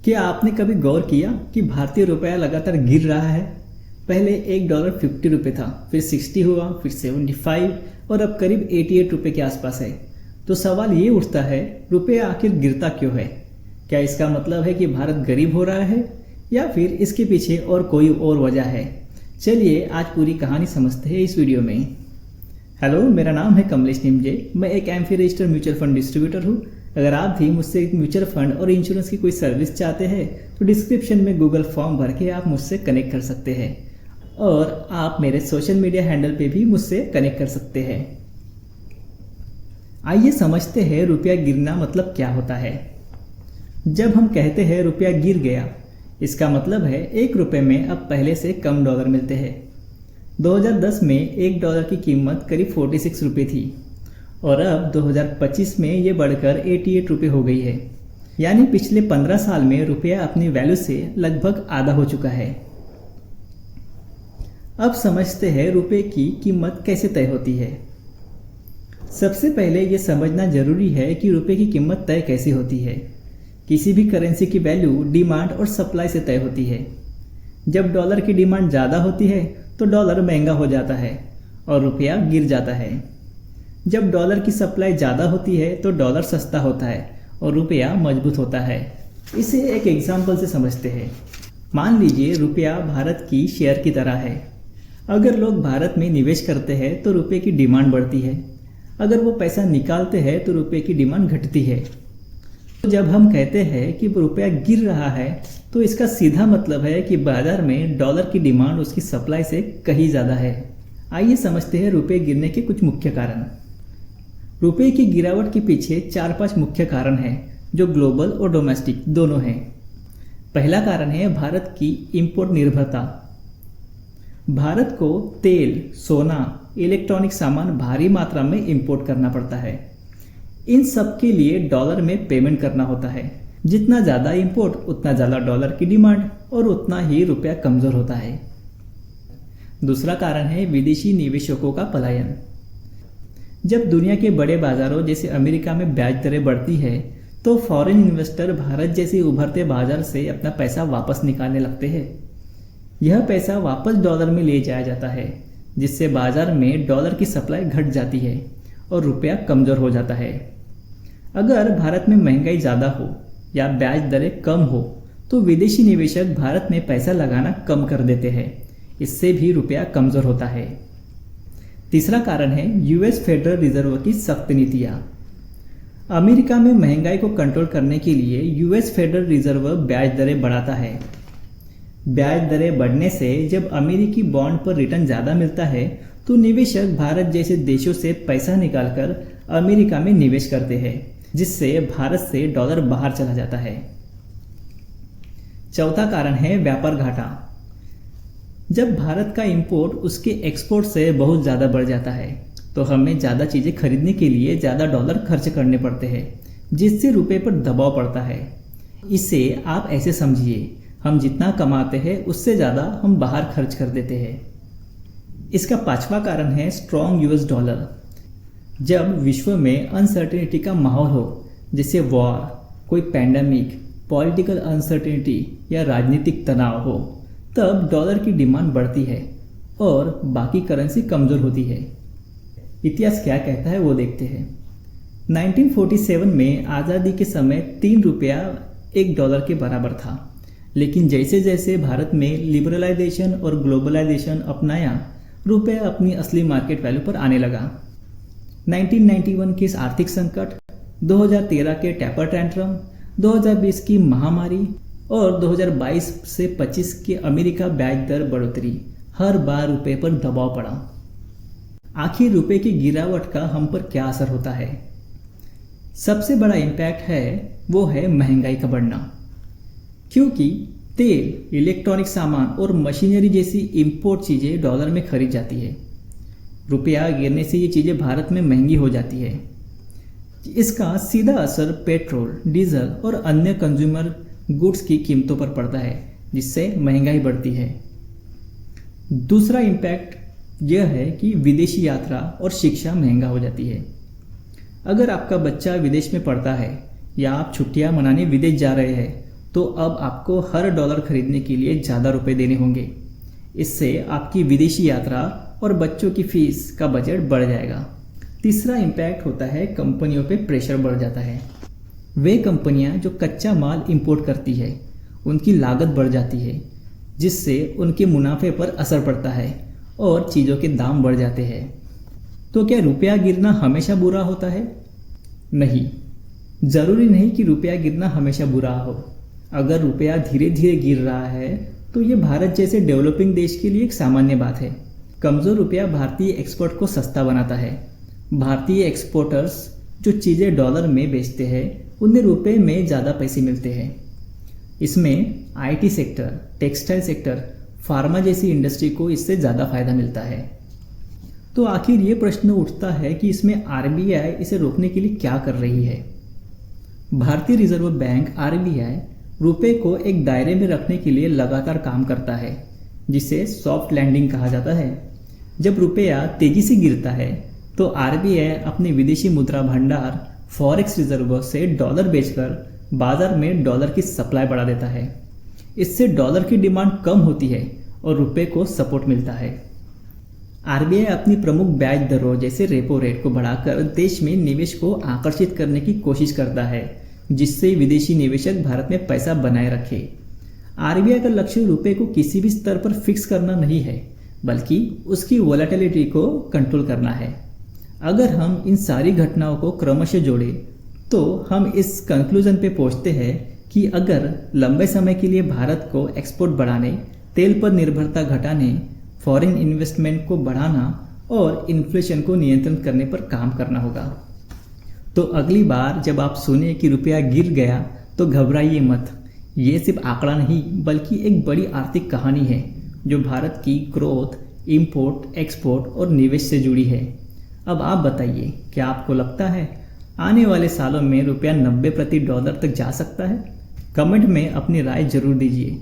क्या आपने कभी गौर किया कि भारतीय रुपया लगातार गिर रहा है? पहले $1 50 था, फिर 60 हुआ, फिर 75 और अब करीब 88 रुपये के आसपास है। तो सवाल ये उठता है, रुपया आखिर गिरता क्यों है? क्या इसका मतलब है कि भारत गरीब हो रहा है या फिर इसके पीछे और कोई और वजह है? चलिए आज पूरी कहानी समझते हैं इस वीडियो में। हेलो, मेरा नाम है कमलेश निमजे। मैं एक AMFI registered mutual fund distributor हूँ। अगर आप भी मुझसे एक म्यूचुअल फंड और इंश्योरेंस की कोई सर्विस चाहते हैं तो डिस्क्रिप्शन में गूगल फॉर्म भर के आप मुझसे कनेक्ट कर सकते हैं और आप मेरे सोशल मीडिया हैंडल पे भी मुझसे कनेक्ट कर सकते हैं। आइए समझते हैं रुपया गिरना मतलब क्या होता है। जब हम कहते हैं रुपया गिर गया, इसका मतलब है $1 में अब पहले से कम डॉलर मिलते हैं। 2010 में $1 की कीमत करीब 46 रुपये थी और अब 2025 में ये बढ़कर 88 रुपये हो गई है। यानी पिछले 15 साल में रुपया अपनी वैल्यू से लगभग आधा हो चुका है। अब समझते हैं रुपये की कीमत कैसे तय होती है। सबसे पहले ये समझना जरूरी है कि रुपये की कीमत तय कैसे होती है। किसी भी करेंसी की वैल्यू डिमांड और सप्लाई से तय होती है। जब डॉलर की डिमांड ज़्यादा होती है तो डॉलर महंगा हो जाता है और रुपया गिर जाता है। जब डॉलर की सप्लाई ज़्यादा होती है तो डॉलर सस्ता होता है और रुपया मजबूत होता है। इसे एक एग्जाम्पल से समझते हैं। मान लीजिए रुपया भारत की शेयर की तरह है। अगर लोग भारत में निवेश करते हैं तो रुपये की डिमांड बढ़ती है। अगर वो पैसा निकालते हैं तो रुपये की डिमांड घटती है। तो जब हम कहते हैं कि रुपया गिर रहा है तो इसका सीधा मतलब है कि बाजार में डॉलर की डिमांड उसकी सप्लाई से कहीं ज़्यादा है। आइए समझते हैं रुपये गिरने के कुछ मुख्य कारण। रुपये की गिरावट के पीछे 4-5 मुख्य कारण हैं जो ग्लोबल और डोमेस्टिक दोनों हैं। पहला कारण है भारत की इंपोर्ट निर्भरता। भारत को तेल, सोना, इलेक्ट्रॉनिक सामान भारी मात्रा में इंपोर्ट करना पड़ता है। इन सब के लिए डॉलर में पेमेंट करना होता है। जितना ज़्यादा इंपोर्ट उतना ज़्यादा डॉलर की डिमांड और उतना ही रुपया कमज़ोर होता है। दूसरा कारण है विदेशी निवेशकों का पलायन। जब दुनिया के बड़े बाजारों जैसे अमेरिका में ब्याज दरें बढ़ती है तो फॉरेन इन्वेस्टर भारत जैसे उभरते बाजार से अपना पैसा वापस निकालने लगते हैं। यह पैसा वापस डॉलर में ले जाया जाता है, जिससे बाजार में डॉलर की सप्लाई घट जाती है और रुपया कमज़ोर हो जाता है। अगर भारत में महंगाई ज़्यादा हो या ब्याज दरें कम हो तो विदेशी निवेशक भारत में पैसा लगाना कम कर देते हैं। इससे भी रुपया कमज़ोर होता है। तीसरा कारण है यूएस फेडरल रिजर्व की सख्त नीतियाँ। अमेरिका में महंगाई को कंट्रोल करने के लिए यूएस फेडरल रिजर्व ब्याज दरें बढ़ाता है। ब्याज दरें बढ़ने से जब अमेरिकी बॉन्ड पर रिटर्न ज़्यादा मिलता है तो निवेशक भारत जैसे देशों से पैसा निकालकर अमेरिका में निवेश करते हैं, जिससे भारत से डॉलर बाहर चला जाता है। चौथा कारण है व्यापार घाटा। जब भारत का इंपोर्ट उसके एक्सपोर्ट से बहुत ज़्यादा बढ़ जाता है तो हमें ज़्यादा चीज़ें खरीदने के लिए ज़्यादा डॉलर खर्च करने पड़ते हैं, जिससे रुपये पर दबाव पड़ता है। इसे आप ऐसे समझिए, हम जितना कमाते हैं उससे ज़्यादा हम बाहर खर्च कर देते हैं। इसका पांचवा कारण है स्ट्रॉन्ग यूएस डॉलर। जब विश्व में अनसर्टेनिटी का माहौल हो, जैसे वॉर, कोई पैंडेमिक, पॉलिटिकल अनसर्टेनिटी या राजनीतिक तनाव हो, तब डॉलर की डिमांड बढ़ती है और बाकी करेंसी कमज़ोर होती है। इतिहास क्या कहता है वो देखते हैं। 1947 में आज़ादी के समय $3 $1 के बराबर था, लेकिन जैसे जैसे भारत में लिबरलाइजेशन और ग्लोबलाइजेशन अपनाया, रुपया अपनी असली मार्केट वैल्यू पर आने लगा। 1991 के आर्थिक संकट, 2013 के टेपर टैंट्रम, 2020 की महामारी और 2022 से 25 के अमेरिका ब्याज दर बढ़ोतरी, हर बार रुपये पर दबाव पड़ा। आखिर रुपये की गिरावट का हम पर क्या असर होता है? सबसे बड़ा इम्पैक्ट है वो है महंगाई का बढ़ना, क्योंकि तेल, इलेक्ट्रॉनिक सामान और मशीनरी जैसी इंपोर्ट चीज़ें डॉलर में खरीद जाती है। रुपया गिरने से ये चीज़ें भारत में महंगी हो जाती है। इसका सीधा असर पेट्रोल, डीजल और अन्य कंज्यूमर गुड्स की कीमतों पर पड़ता है, जिससे महंगाई बढ़ती है। दूसरा इम्पैक्ट यह है कि विदेशी यात्रा और शिक्षा महंगा हो जाती है। अगर आपका बच्चा विदेश में पढ़ता है या आप छुट्टियां मनाने विदेश जा रहे हैं तो अब आपको हर डॉलर खरीदने के लिए ज़्यादा रुपए देने होंगे। इससे आपकी विदेशी यात्रा और बच्चों की फीस का बजट बढ़ जाएगा। तीसरा इम्पैक्ट होता है कंपनियों पे प्रेशर बढ़ जाता है। वे कंपनियां जो कच्चा माल इंपोर्ट करती है उनकी लागत बढ़ जाती है, जिससे उनके मुनाफे पर असर पड़ता है और चीज़ों के दाम बढ़ जाते हैं। तो क्या रुपया गिरना हमेशा बुरा होता है? नहीं, ज़रूरी नहीं कि रुपया गिरना हमेशा बुरा हो। अगर रुपया धीरे धीरे गिर रहा है तो ये भारत जैसे डेवलपिंग देश के लिए एक सामान्य बात है। कमज़ोर रुपया भारतीय एक्सपोर्ट को सस्ता बनाता है। भारतीय एक्सपोर्टर्स जो चीज़ें डॉलर में बेचते हैं उन्हें रुपए में ज़्यादा पैसे मिलते हैं। इसमें IT sector, textile sector, pharma जैसी इंडस्ट्री को इससे ज़्यादा फायदा मिलता है। तो आखिर ये प्रश्न उठता है कि इसमें आरबीआई इसे रोकने के लिए क्या कर रही है? भारतीय रिजर्व बैंक आरबीआई रुपए को एक दायरे में रखने के लिए लगातार काम करता है, जिसे सॉफ्ट लैंडिंग कहा जाता है। जब रुपया तेजी से गिरता है तो आरबीआई अपने विदेशी मुद्रा भंडार फॉरेक्स रिजर्व से डॉलर बेचकर बाजार में डॉलर की सप्लाई बढ़ा देता है। इससे डॉलर की डिमांड कम होती है और रुपए को सपोर्ट मिलता है। आरबीआई अपनी प्रमुख ब्याज दरों जैसे रेपो रेट को बढ़ाकर देश में निवेश को आकर्षित करने की कोशिश करता है, जिससे विदेशी निवेशक भारत में पैसा बनाए रखे। आरबीआई का लक्ष्य रुपए को किसी भी स्तर पर फिक्स करना नहीं है, बल्कि उसकी वोलेटिलिटी को कंट्रोल करना है। अगर हम इन सारी घटनाओं को क्रमशः जोड़ें तो हम इस कंक्लूजन पे पहुंचते हैं कि अगर लंबे समय के लिए भारत को एक्सपोर्ट बढ़ाने, तेल पर निर्भरता घटाने, फॉरेन इन्वेस्टमेंट को बढ़ाना और इन्फ्लेशन को नियंत्रण करने पर काम करना होगा। तो अगली बार जब आप सुने कि रुपया गिर गया तो घबराइए मत। ये सिर्फ आंकड़ा नहीं बल्कि एक बड़ी आर्थिक कहानी है जो भारत की ग्रोथ, इंपोर्ट, एक्सपोर्ट और निवेश से जुड़ी है। अब आप बताइए, क्या आपको लगता है आने वाले सालों में रुपया 90 प्रति डॉलर तक जा सकता है? कमेंट में अपनी राय जरूर दीजिए।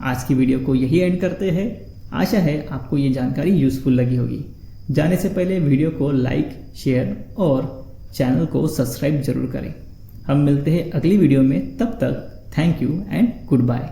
आज की वीडियो को यही एंड करते हैं। आशा है आपको ये जानकारी यूजफुल लगी होगी। जाने से पहले वीडियो को लाइक, शेयर और चैनल को सब्सक्राइब जरूर करें। हम मिलते हैं अगली वीडियो में। तब तक thank you and good bye.